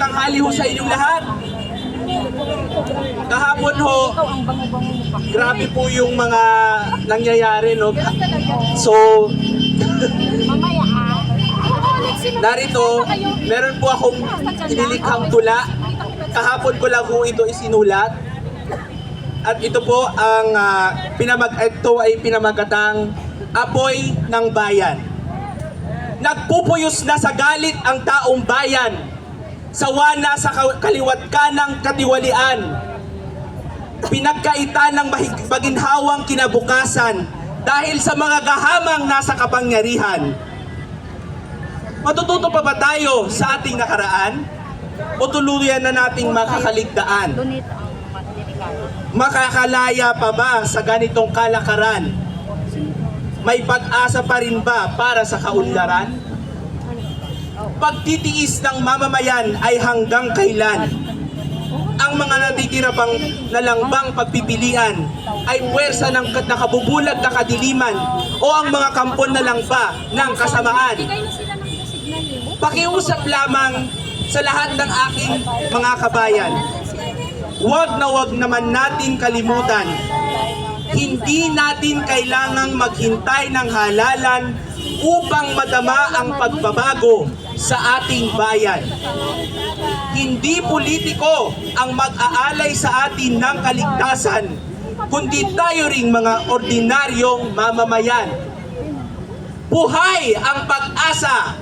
tanghali ho sa inyong lahat. Kahapon ho, grabe po yung mga nangyayari, no? So, narito, meron po akong inilikhang tula. Kahapon ko lang po ito isinulat. At ito po ang ito ay pinamagatang Apoy ng Bayan. Nagpupuyos na sa galit ang taong bayan, sawa na sa kaliwat ka ng katiwalian. Pinagkaita ng maginhawang kinabukasan dahil sa mga gahamang nasa kapangyarihan. Matututo pa ba tayo sa ating nakaraan? O tuluyan na nating makakaligtaan? Makakalaya pa ba sa ganitong kalakaran? May pag-asa pa rin ba para sa kaunlaran? Pagtitiis ng mamamayan ay hanggang kailan? Ang mga natitira pang nalangbang pagpipilian ay puwersa ng nakabubulag na kadiliman o ang mga kampon na lang ba ng kasamaan? Pakiusap lamang sa lahat ng aking mga kabayan, huwag naman natin kalimutan, hindi natin kailangang maghintay ng halalan upang madama ang pagbabago sa ating bayan. Hindi politiko ang mag-aalay sa atin ng kaligtasan, kundi tayo ring mga ordinaryong mamamayan. Buhay ang pag-asa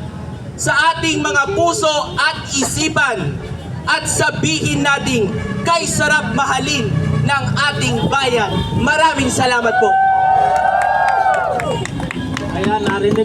sa ating mga puso at isipan, at sabihin natin kay sarap mahalin ng ating bayan. Maraming salamat po. Ayan, narinig